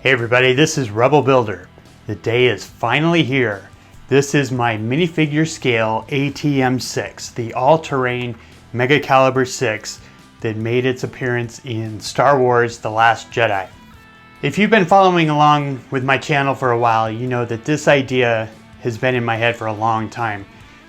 Hey everybody, this is Rebel Builder. The day is finally here. This is my minifigure scale AT-M6, the all-terrain Mega Caliber 6 that made its appearance in Star Wars: The Last Jedi. If you've been following along with my channel for a while, you know that this idea has been in my head for a long time.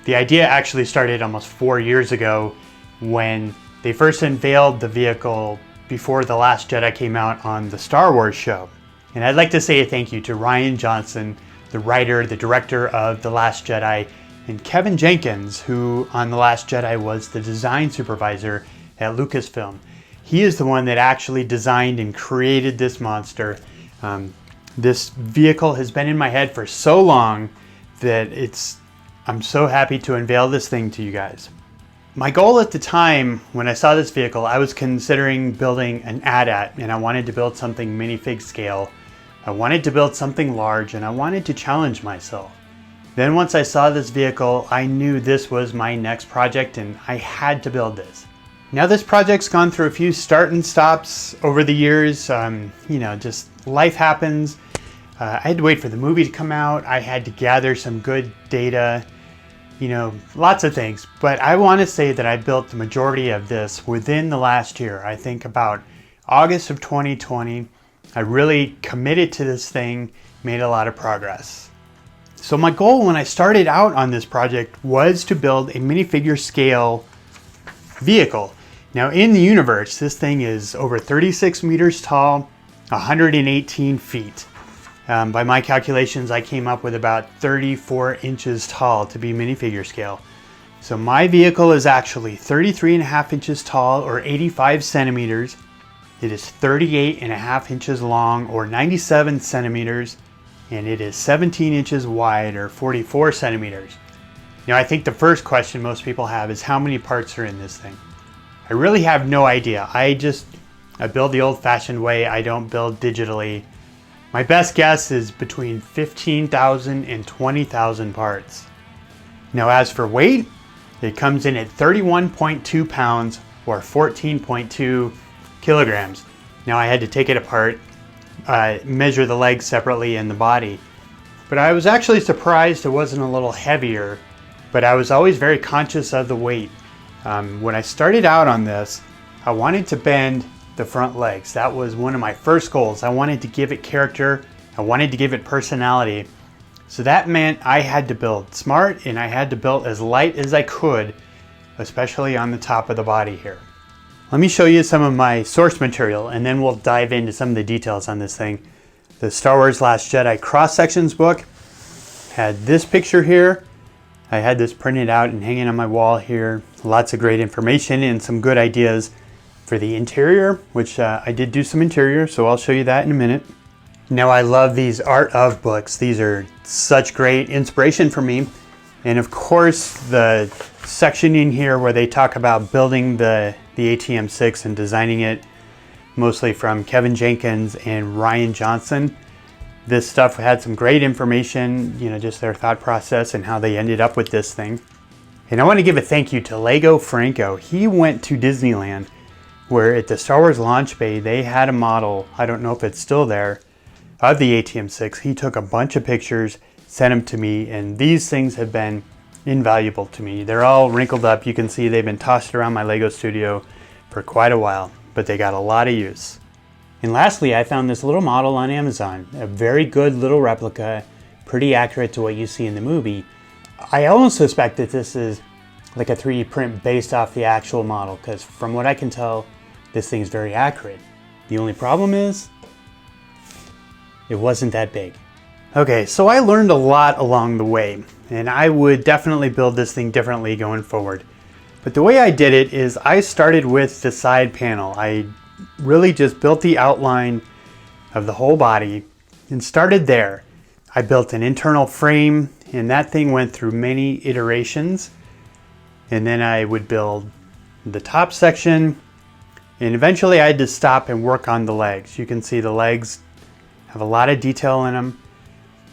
The idea actually started almost 4 years ago when they first unveiled the vehicle before The Last Jedi came out on the Star Wars show. And I'd like to say a thank you to Rian Johnson, the writer, the director of The Last Jedi, and Kevin Jenkins, who on The Last Jedi was the design supervisor at Lucasfilm. He is the one that actually designed and created this monster. This vehicle has been in my head for so long that I'm so happy to unveil this thing to you guys. My goal at the time when I saw this vehicle, I was considering building an AT-AT, and I wanted to build something minifig scale. I wanted to build something large, and I wanted to challenge myself. Then once I saw this vehicle, I knew this was my next project and I had to build this. Now this project's gone through a few start and stops over the years. Just life happens. I had to wait for the movie to come out. I had to gather some good data, lots of things. But I want to say that I built the majority of this within the last year. I think about August of 2020. I really committed to this thing, made a lot of progress. So my goal when I started out on this project was to build a minifigure scale vehicle. Now in the universe, this thing is over 36 meters tall, 118 feet. By my calculations, I came up with about 34 inches tall to be minifigure scale. So my vehicle is actually 33.5 inches tall, or 85 centimeters. It is 38.5 inches long, or 97 centimeters, and it is 17 inches wide, or 44 centimeters. Now I think the first question most people have is how many parts are in this thing? I really have no idea. I build the old-fashioned way. I don't build digitally. My best guess is between 15,000 and 20,000 parts. Now as for weight, it comes in at 31.2 pounds, or 14.2 kilograms. Now I had to take it apart, measure the legs separately and the body. But I was actually surprised it wasn't a little heavier, but I was always very conscious of the weight. When I started out on this, I wanted to bend the front legs. That was one of my first goals. I wanted to give it character. I wanted to give it personality. So that meant I had to build smart, and I had to build as light as I could, especially on the top of the body here. Let me show you some of my source material, and then we'll dive into some of the details on this thing. The Star Wars: Last Jedi cross-sections book had this picture here. I had this printed out and hanging on my wall here. Lots of great information and some good ideas for the interior, which I did do some interior, so I'll show you that in a minute. Now I love these art of books. These are such great inspiration for me. And of course, the section in here where they talk about building the AT-M6 and designing it, mostly from Kevin Jenkins and Rian Johnson. This stuff had some great information, just their thought process and how they ended up with this thing. And I want to give a thank you to Lego Franco. He went to Disneyland, where at the Star Wars launch bay, they had a model, I don't know if it's still there, of the AT-M6. He took a bunch of pictures, sent them to me, and these things have been invaluable to me. They're all wrinkled up. You can see they've been tossed around my Lego studio for quite a while, but they got a lot of use. And lastly, I found this little model on Amazon, a very good little replica, pretty accurate to what you see in the movie. I almost suspect that this is like a 3D print based off the actual model, because from what I can tell, this thing's very accurate. The only problem is, it wasn't that big. Okay, so I learned a lot along the way, and I would definitely build this thing differently going forward. But the way I did it is I started with the side panel. I really just built the outline of the whole body and started there. I built an internal frame, and that thing went through many iterations. And then I would build the top section, and eventually I had to stop and work on the legs. You can see the legs have a lot of detail in them.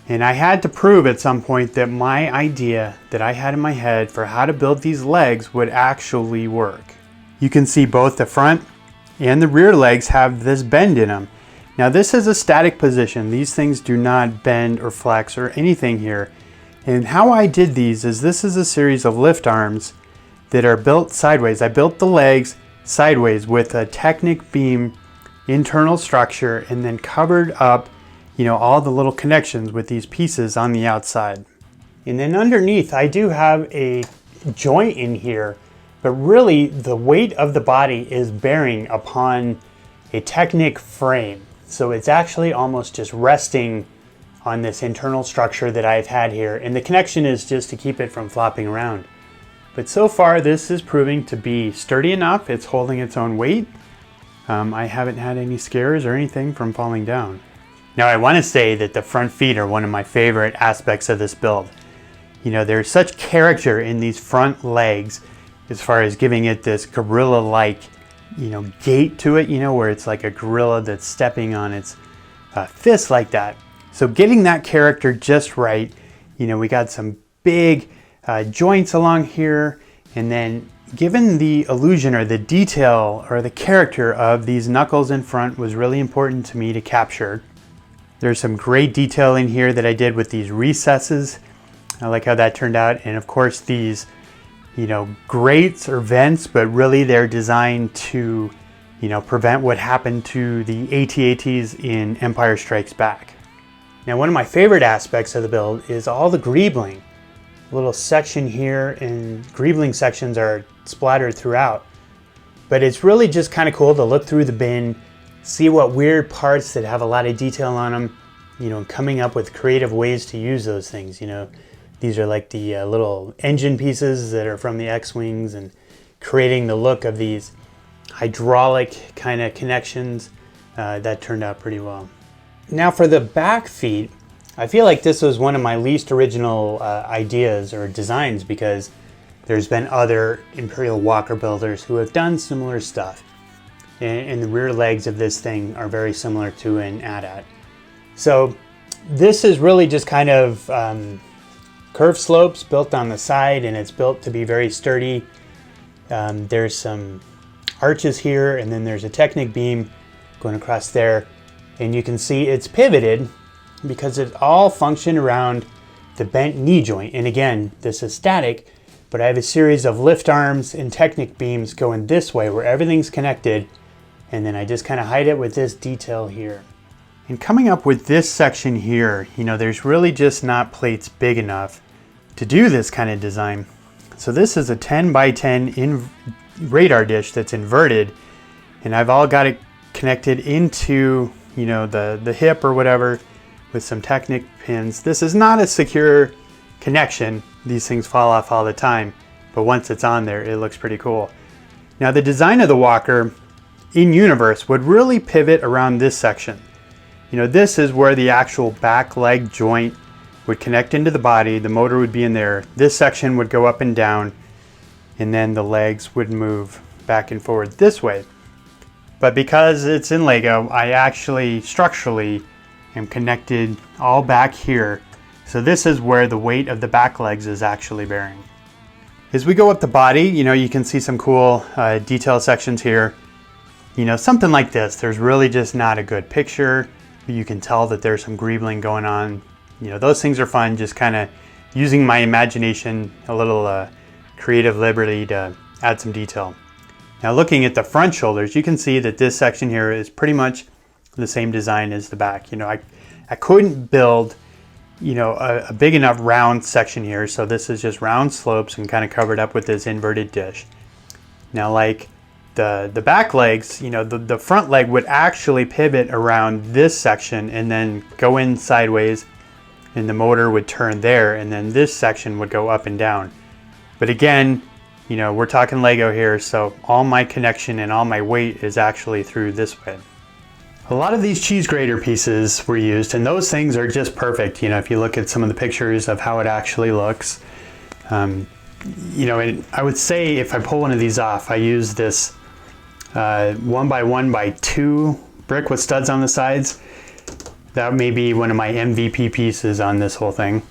And I had to prove at some point that my idea that I had in my head for how to build these legs would actually work. You can see both the front and the rear legs have this bend in them. Now this is a static position. These things do not bend or flex or anything here. And how I did these is this is a series of lift arms that are built sideways. I built the legs sideways with a Technic beam internal structure and then covered up, all the little connections with these pieces on the outside. And then underneath I do have a joint in here, but really the weight of the body is bearing upon a Technic frame. So it's actually almost just resting on this internal structure that I've had here, and the connection is just to keep it from flopping around. But so far this is proving to be sturdy enough. It's holding its own weight. I haven't had any scares or anything from falling down. Now I want to say that the front feet are one of my favorite aspects of this build. There's such character in these front legs as far as giving it this gorilla-like, gait to it, where it's like a gorilla that's stepping on its fist like that. So getting that character just right, we got some big joints along here, and then given the illusion or the detail or the character of these knuckles in front was really important to me to capture. There's some great detail in here that I did with these recesses. I like how that turned out. And of course these, grates or vents, but really they're designed to, prevent what happened to the AT-ATs in Empire Strikes Back. Now one of my favorite aspects of the build is all the greebling. A little section here, and greebling sections are splattered throughout. But it's really just kind of cool to look through the bin, see what weird parts that have a lot of detail on them, and coming up with creative ways to use those things. These are like the little engine pieces that are from the X-Wings, and creating the look of these hydraulic kind of connections. That turned out pretty well. Now for the back feet, I feel like this was one of my least original ideas or designs, because there's been other Imperial Walker builders who have done similar stuff. And the rear legs of this thing are very similar to an AT-AT. So this is really just kind of curved slopes built on the side, and it's built to be very sturdy. There's some arches here, and then there's a Technic beam going across there. And you can see it's pivoted because it all functioned around the bent knee joint. And again, this is static, but I have a series of lift arms and Technic beams going this way where everything's connected. And then I just kind of hide it with this detail here. And coming up with this section here, there's really just not plates big enough to do this kind of design. So this is a 10 by 10 radar dish that's inverted, and I've all got it connected into the hip or whatever with some Technic pins. This is not a secure connection. These things fall off all the time, but once it's on there, it looks pretty cool. Now the design of the walker in universe would really pivot around this section. This is where the actual back leg joint would connect into the body. The motor would be in there. This section would go up and down, and then the legs would move back and forward this way. But because it's in Lego, I actually structurally am connected all back here. So this is where the weight of the back legs is actually bearing. As we go up the body, you can see some cool detail sections here. Something like this, there's really just not a good picture. You can tell that there's some greebling going on. Those things are fun, just kind of using my imagination, a little creative liberty to add some detail. Now looking at the front shoulders, you can see that this section here is pretty much the same design as the back. I couldn't build, a big enough round section here, so this is just round slopes and kind of covered up with this inverted dish. Now like the back legs, the front leg would actually pivot around this section and then go in sideways, and the motor would turn there, and then this section would go up and down. But again, we're talking Lego here, so all my connection and all my weight is actually through this way. A lot of these cheese grater pieces were used, and those things are just perfect. If you look at some of the pictures of how it actually looks, and I would say if I pull one of these off, I use this 1x1x2 brick with studs on the sides. That may be one of my MVP pieces on this whole thing.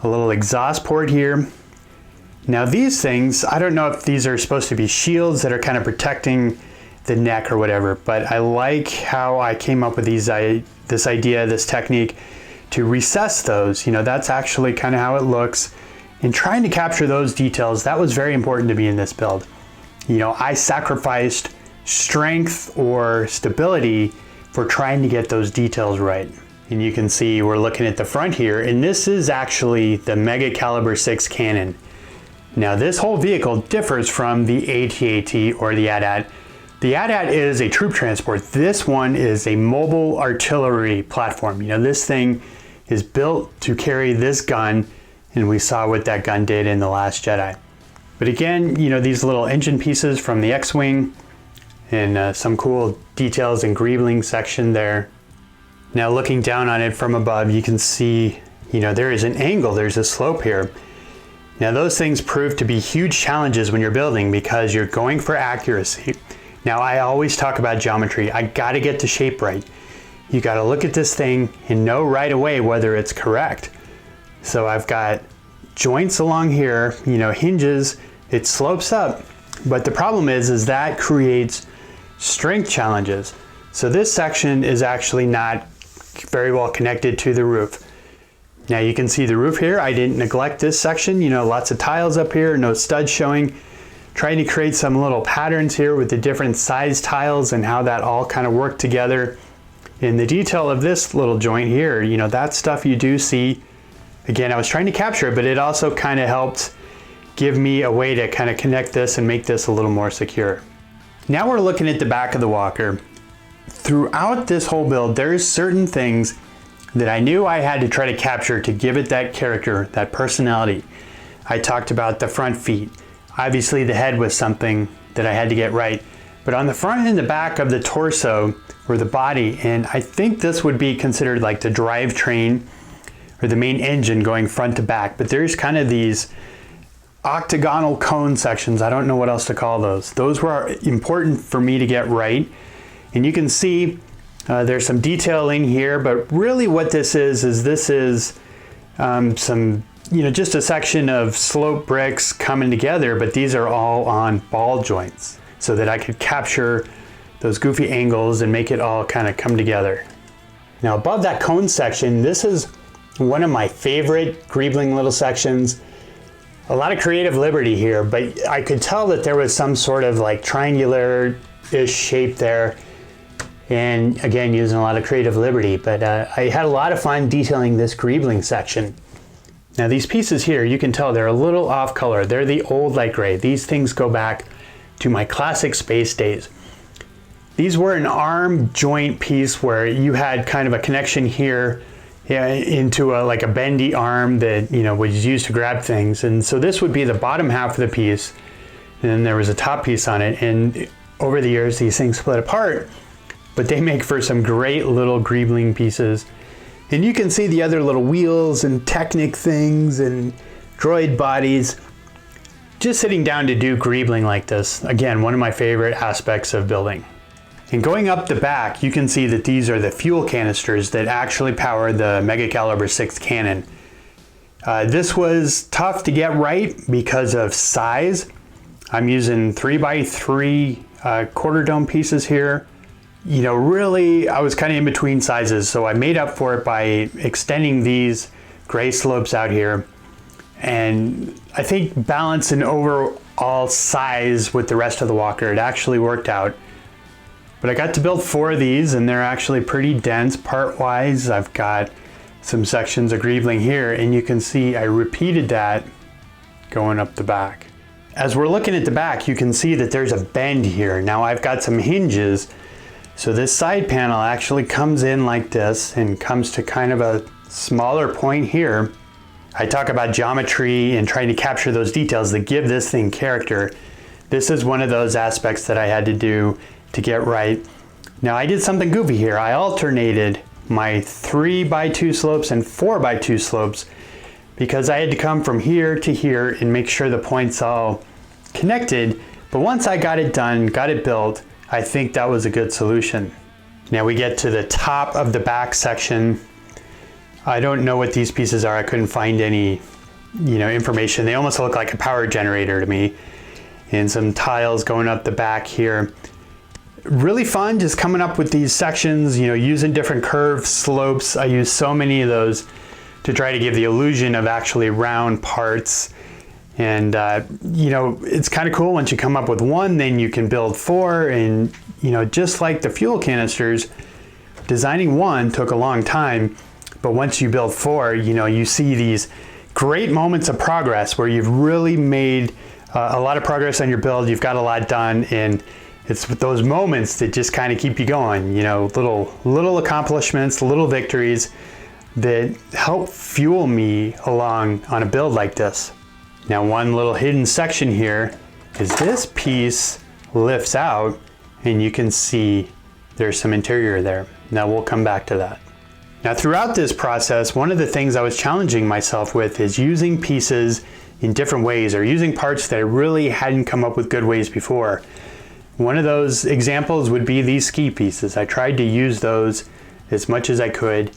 A little exhaust port here. Now these things, I don't know if these are supposed to be shields that are kind of protecting the neck or whatever, but I like how I came up with this idea, this technique to recess those. You know, that's actually kind of how it looks. And trying to capture those details, that was very important to me in this build. You know, I sacrificed strength or stability for trying to get those details right. And you can see we're looking at the front here, and this is actually the Mega Caliber 6 cannon. Now this whole vehicle differs from the AT-AT or the AT-AT. The AT-AT is a troop transport. This one is a mobile artillery platform. You know, this thing is built to carry this gun, and we saw what that gun did in The Last Jedi. But again, you know, these little engine pieces from the X-Wing and some cool details and greebling section there. Now looking down on it from above, you can see, you know, there is an angle, there's a slope here. Now those things prove to be huge challenges when you're building because you're going for accuracy. Now I always talk about geometry. I gotta get the shape right. You gotta look at this thing and know right away whether it's correct. So I've got joints along here, you know, hinges, it slopes up. But the problem is that creates strength challenges. So this section is actually not very well connected to the roof. Now you can see the roof here. I didn't neglect this section, you know, lots of tiles up here, no studs showing. Trying to create some little patterns here with the different size tiles and how that all kind of worked together. In the detail of this little joint here, you know, that stuff you do see. Again, I was trying to capture it, but it also kind of helped give me a way to kind of connect this and make this a little more secure. Now we're looking at the back of the walker. Throughout this whole build, there's certain things that I knew I had to try to capture to give it that character, that personality. I talked about the front feet. Obviously the head was something that I had to get right. But on the front and the back of the torso or the body, and I think this would be considered like the drivetrain or the main engine going front to back, but there's kind of these octagonal cone sections. I don't know what else to call those. Those were important for me to get right. And you can see there's some detail in here, but really what this is this is some, you know, just a section of slope bricks coming together, but these are all on ball joints so that I could capture those goofy angles and make it all kind of come together. Now above that cone section, this is one of my favorite greebling little sections. A lot of creative liberty here, but I could tell that there was some sort of like triangular-ish shape there. And again, using a lot of creative liberty, but I had a lot of fun detailing this greebling section. Now these pieces here, you can tell they're a little off color. They're the old light gray. These things go back to my classic space days. These were an arm joint piece where you had kind of a connection here into like a bendy arm that, you know, was used to grab things. And so this would be the bottom half of the piece. And then there was a top piece on it. And over the years, these things split apart, but they make for some great little greebling pieces. And you can see the other little wheels and Technic things and droid bodies. Just sitting down to do greebling like this, again, one of my favorite aspects of building. And going up the back, you can see that these are the fuel canisters that actually power the Mega Caliber 6 cannon. This was tough to get right because of size. I'm using 3x3 quarter dome pieces here. You know, really, I was kind of in between sizes, so I made up for it by extending these gray slopes out here. And I think balance and overall size with the rest of the walker, it actually worked out. But I got to build 4 of these, and they're actually pretty dense part-wise. I've got some sections of greebling here, and you can see I repeated that going up the back. As we're looking at the back, you can see that there's a bend here. Now I've got some hinges. So this side panel actually comes in like this and comes to kind of a smaller point here. I talk about geometry and trying to capture those details that give this thing character. This is one of those aspects that I had to do to get right. Now I did something goofy here. I alternated my 3x2 slopes and 4x2 slopes because I had to come from here to here and make sure the points all connected. But once I got it done, got it built, I think that was a good solution. Now we get to the top of the back section. I don't know what these pieces are. I couldn't find any, you know, information. They almost look like a power generator to me. And some tiles going up the back here. really fun just coming up with these sections, you know, using different curves, slopes. I use so many of those to try to give the illusion of actually round parts. And you know, it's kind of cool once you come up with one, then you can build four. And you know, just like the fuel canisters, designing one took a long time, but once you build four, you know, you see these great moments of progress where you've really made a lot of progress on your build. You've got a lot done, and it's those moments that just kind of keep you going. You know, little accomplishments, little victories that help fuel me along on a build like this. Now, one little hidden section here is this piece lifts out, and you can see there's some interior there. Now we'll come back to that. Now, throughout this process, one of the things I was challenging myself with is using pieces in different ways, or using parts that I really hadn't come up with good ways before. One of those examples would be these ski pieces. I tried to use those as much as I could.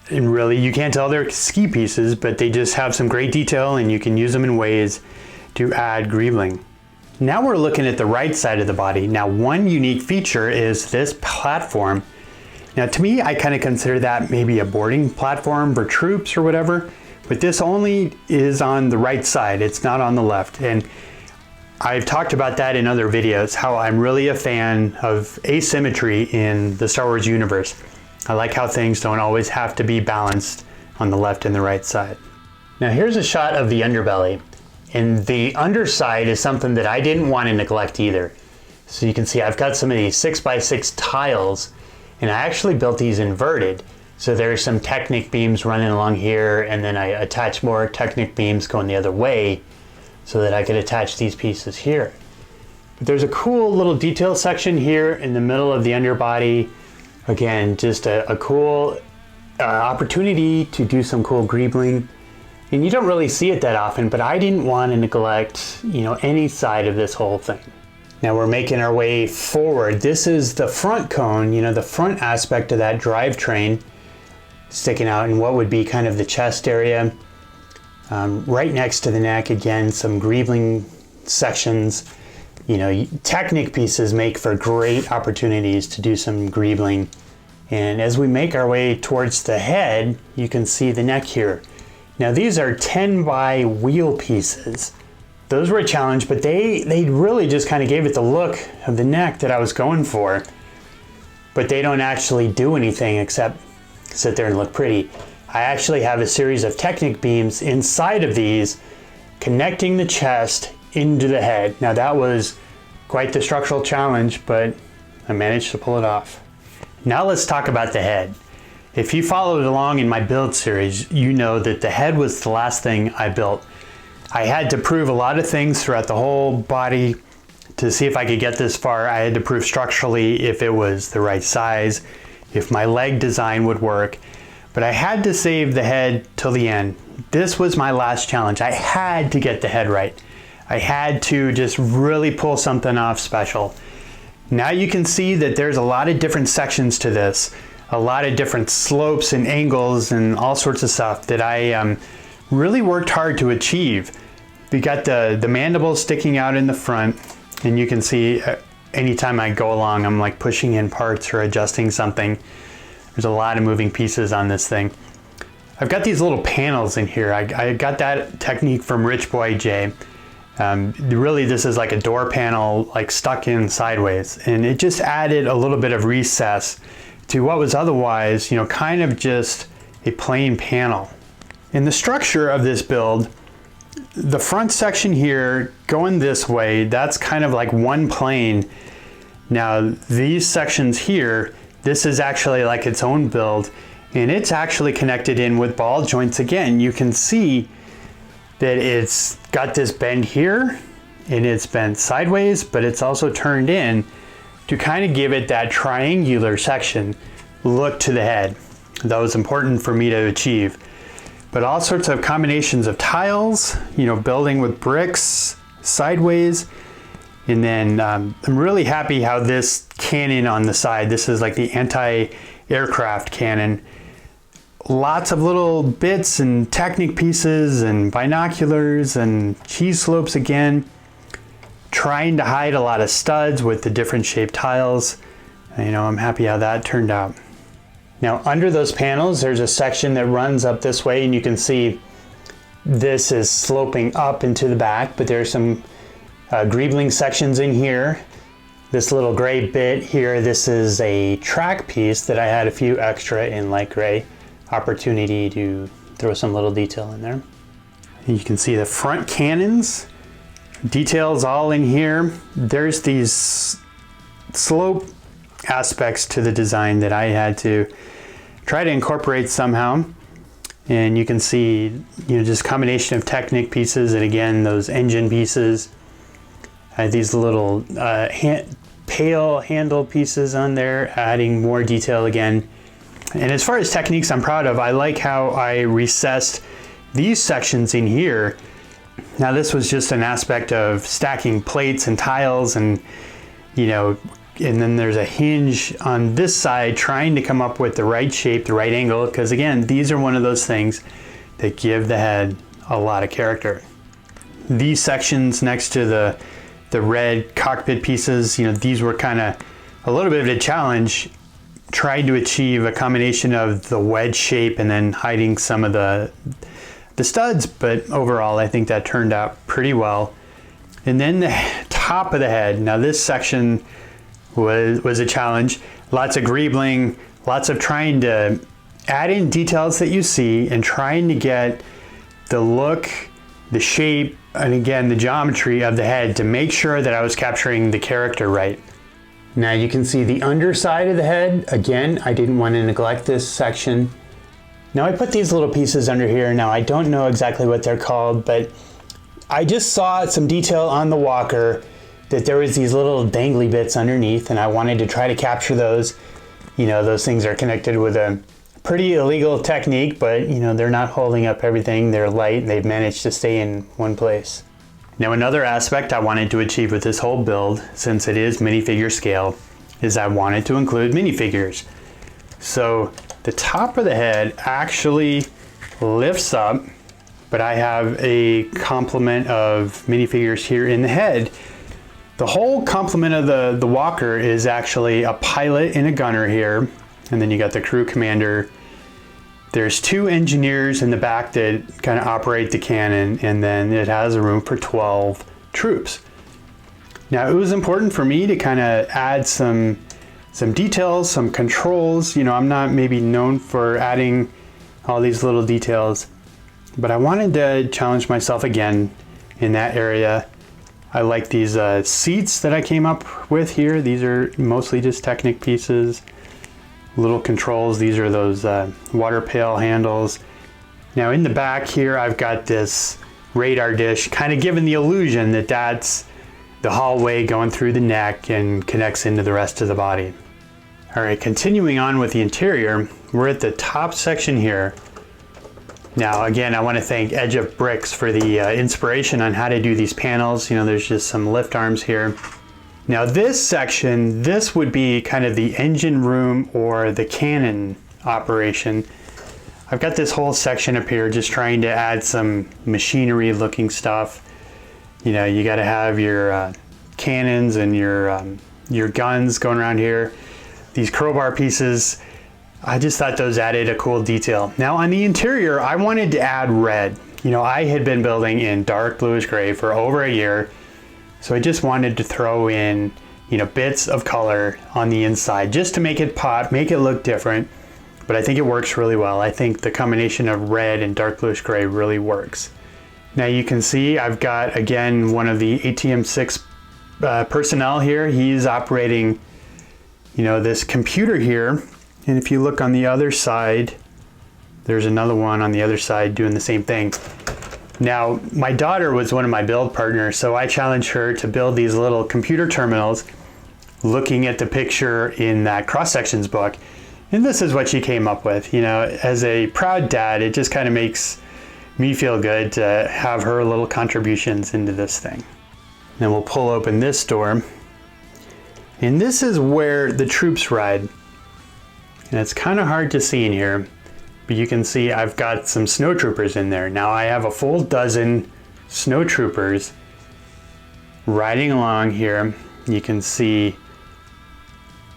And really, you can't tell they're ski pieces, but they just have some great detail, and you can use them in ways to add greebling. Now we're looking at the right side of the body. Now, one unique feature is this platform. Now, to me, I kind of consider that maybe a boarding platform for troops or whatever, but this only is on the right side. It's not on the left. And I've talked about that in other videos, how I'm really a fan of asymmetry in the Star Wars universe. I like how things don't always have to be balanced on the left and the right side. Now here's a shot of the underbelly, and the underside is something that I didn't want to neglect either. So you can see I've got some of these 6x6 tiles, and I actually built these inverted. So there's some Technic beams running along here, and then I attach more Technic beams going the other way so that I could attach these pieces here. But there's a cool little detail section here in the middle of the underbody. Again, just a cool opportunity to do some cool greebling. And you don't really see it that often, but I didn't want to neglect, you know, any side of this whole thing. Now we're making our way forward. This is the front cone, you know, the front aspect of that drivetrain sticking out in what would be kind of the chest area. Right next to the neck, again, some greebling sections. You know, Technic pieces make for great opportunities to do some greebling. And as we make our way towards the head, you can see the neck here. Now these are 10 by wheel pieces. Those were a challenge, but they really just kind of gave it the look of the neck that I was going for. But they don't actually do anything except sit there and look pretty. I actually have a series of Technic beams inside of these connecting the chest into the head. Now that was quite the structural challenge, but I managed to pull it off. Now let's talk about the head. If you followed along in my build series, you know that the head was the last thing I built. I had to prove a lot of things throughout the whole body to see if I could get this far. I had to prove structurally if it was the right size, if my leg design would work, but I had to save the head till the end. This was my last challenge. I had to get the head right. I had to just really pull something off special. Now you can see that there's a lot of different sections to this, a lot of different slopes and angles and all sorts of stuff that I really worked hard to achieve. We got the mandibles sticking out in the front, and you can see anytime I go along, I'm like pushing in parts or adjusting something. There's a lot of moving pieces on this thing. I've got these little panels in here. I got that technique from Rich Boy J. Really, this is like a door panel, like stuck in sideways, and it just added a little bit of recess to what was otherwise, you know, kind of just a plain panel. In the structure of this build, the front section here going this way, that's kind of like one plane. Now these sections here, this is actually like its own build, and it's actually connected in with ball joints again. You can see that it's got this bend here, and it's bent sideways, but it's also turned in to kind of give it that triangular section look to the head. That was important for me to achieve. But all sorts of combinations of tiles, you know, building with bricks sideways. And then I'm really happy how this cannon on the side, this is like the anti-aircraft cannon. Lots of little bits and Technic pieces and binoculars and cheese slopes again. trying to hide a lot of studs with the different shaped tiles. You know, I'm happy how that turned out. Now under those panels, there's a section that runs up this way, and you can see this is sloping up into the back, but there's some greebling sections in here. This little gray bit here, this is a track piece that I had a few extra in light gray. Opportunity to throw some little detail in there. And you can see the front cannons, details all in here. There's these slope aspects to the design that I had to try to incorporate somehow. And you can see, you know, just combination of Technic pieces, and again, those engine pieces. I had these little pail handle pieces on there, adding more detail again. And as far as techniques I'm proud of, I like how I recessed these sections in here. Now this was just an aspect of stacking plates and tiles, and you know, and then there's a hinge on this side trying to come up with the right shape, the right angle, because again, these are one of those things that give the head a lot of character. These sections next to the red cockpit pieces, you know, these were kind of a little bit of a challenge, trying to achieve a combination of the wedge shape and then hiding some of the studs, but overall I think that turned out pretty well. And then the top of the head, now this section was a challenge. Lots of greebling, lots of trying to add in details that you see and trying to get the look, the shape, and again the geometry of the head to make sure that I was capturing the character right. Now you can see the underside of the head. Again, I didn't want to neglect this section. Now I put these little pieces under here. Now I don't know exactly what they're called, but I just saw some detail on the walker that there was these little dangly bits underneath, and I wanted to try to capture those. You know, those things are connected with a pretty illegal technique, but you know, they're not holding up everything. They're light and they've managed to stay in one place. Now another aspect I wanted to achieve with this whole build, since it is minifigure scale, is I wanted to include minifigures. So the top of the head actually lifts up, but I have a complement of minifigures here in the head. The whole complement of the walker is actually a pilot and a gunner here, and then you got the crew commander. There's two engineers in the back that kind of operate the cannon, and then it has a room for 12 troops. Now it was important for me to kind of add some details, some controls. You know, I'm not maybe known for adding all these little details, but I wanted to challenge myself again in that area. I like these seats that I came up with here. These are mostly just Technic pieces. Little controls, these are those water pail handles. Now in the back here, I've got this radar dish, kind of giving the illusion that that's the hallway going through the neck and connects into the rest of the body. All right, continuing on with the interior, we're at the top section here. Now again, I want to thank Edge of Bricks for the inspiration on how to do these panels. You know, there's just some lift arms here. Now this section, this would be kind of the engine room or the cannon operation. I've got this whole section up here just trying to add some machinery looking stuff. You know, you got to have your cannons and your guns going around here. These crowbar pieces, I just thought those added a cool detail. Now on the interior, I wanted to add red. You know, I had been building in dark bluish gray for over a year, so I just wanted to throw in, you know, bits of color on the inside just to make it pop, make it look different. But I think it works really well. I think the combination of red and dark bluish gray really works. Now you can see I've got, again, one of the AT-M6 personnel here. He's operating, you know, this computer here. And if you look on the other side, there's another one on the other side doing the same thing. Now, my daughter was one of my build partners, so I challenged her to build these little computer terminals looking at the picture in that cross-sections book. And this is what she came up with. You know, as a proud dad, it just kind of makes me feel good to have her little contributions into this thing. Then we'll pull open this door. And this is where the troops ride. And it's kind of hard to see in here, but you can see I've got some snowtroopers in there. Now I have a full dozen snowtroopers riding along here. You can see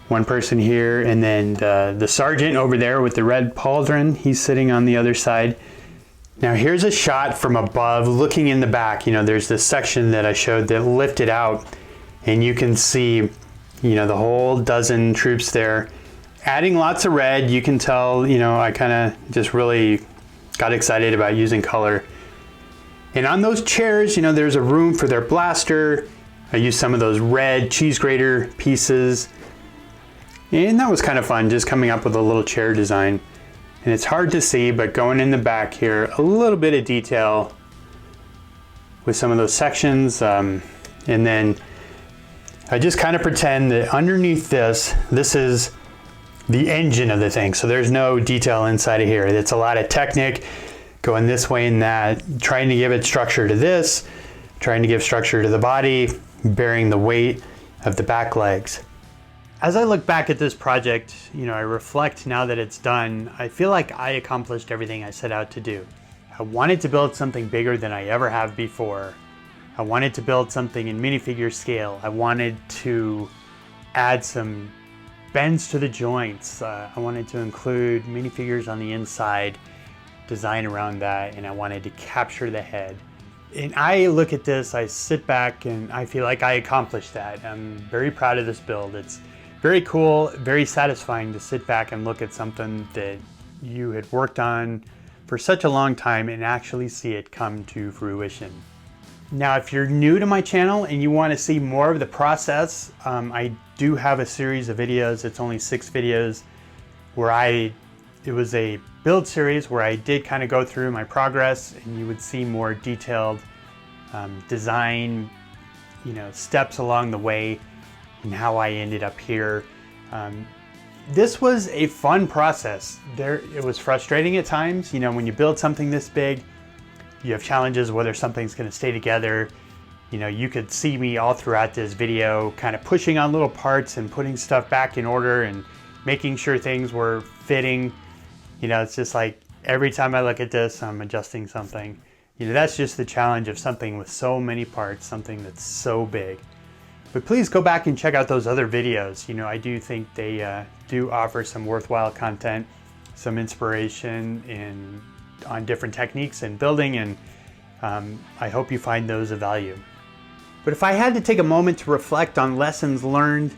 one person here, and then the sergeant over there with the red pauldron, he's sitting on the other side. Now here's a shot from above looking in the back. You know, there's this section that I showed that lifted out, and you can see, you know, the whole dozen troops there. Adding lots of red, you can tell, you know, I kind of just really got excited about using color. And on those chairs, you know, there's a room for their blaster. I used some of those red cheese grater pieces. And that was kind of fun, just coming up with a little chair design. And it's hard to see, but going in the back here, a little bit of detail with some of those sections. And then I just kind of pretend that underneath this is the engine of the thing. So there's no detail inside of here. It's a lot of Technic going this way and that, trying to give it structure to this, trying to give structure to the body, bearing the weight of the back legs. As I look back at this project, you know, I reflect now that it's done, I feel like I accomplished everything I set out to do. I wanted to build something bigger than I ever have before. I wanted to build something in minifigure scale. I wanted to add some bends to the joints. I wanted to include minifigures on the inside, design around that, and I wanted to capture the head. And I look at this, I sit back, and I feel like I accomplished that. I'm very proud of this build. It's very cool, very satisfying to sit back and look at something that you had worked on for such a long time and actually see it come to fruition. Now, if you're new to my channel and you want to see more of the process, I do have a series of videos. It's only 6 videos where it was a build series where I did kind of go through my progress, and you would see more detailed design, you know, steps along the way and how I ended up here. This was a fun process. It was frustrating at times. You know, when you build something this big, you have challenges whether something's going to stay together. You know, you could see me all throughout this video kind of pushing on little parts and putting stuff back in order and making sure things were fitting. You know, it's just like every time I look at this, I'm adjusting something. You know, that's just the challenge of something with so many parts, something that's so big. But please go back and check out those other videos. You know, I do think they do offer some worthwhile content, some inspiration on different techniques in building, and I hope you find those of value. But if I had to take a moment to reflect on lessons learned,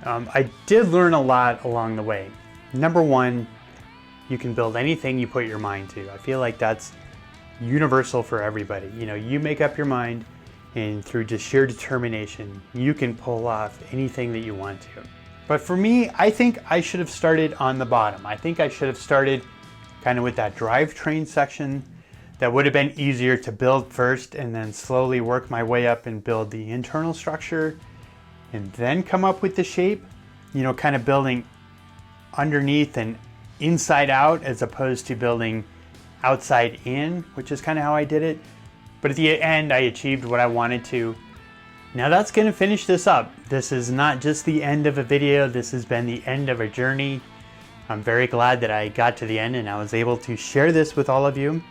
I did learn a lot along the way. Number one, you can build anything you put your mind to. I feel like that's universal for everybody. You know, you make up your mind, and through just sheer determination, you can pull off anything that you want to. But for me, I think I should have started on the bottom. I think I should have started kind of with that drivetrain section. That would have been easier to build first, and then slowly work my way up and build the internal structure, and then come up with the shape. You know, kind of building underneath and inside out as opposed to building outside in, which is kind of how I did it. But at the end, I achieved what I wanted to. Now that's going to finish this up. This is not just the end of a video. This has been the end of a journey. I'm very glad that I got to the end and I was able to share this with all of you.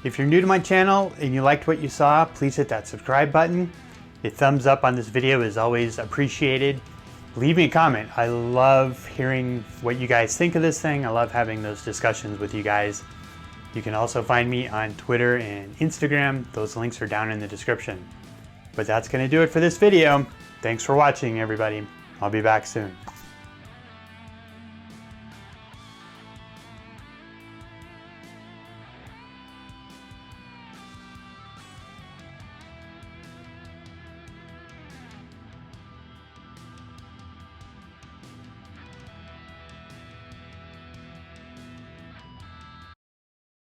If you're new to my channel and you liked what you saw, please hit that subscribe button. A thumbs up on this video is always appreciated. Leave me a comment. I love hearing what you guys think of this thing. I love having those discussions with you guys. You can also find me on Twitter and Instagram. Those links are down in the description. But that's going to do it for this video. Thanks for watching, everybody. I'll be back soon.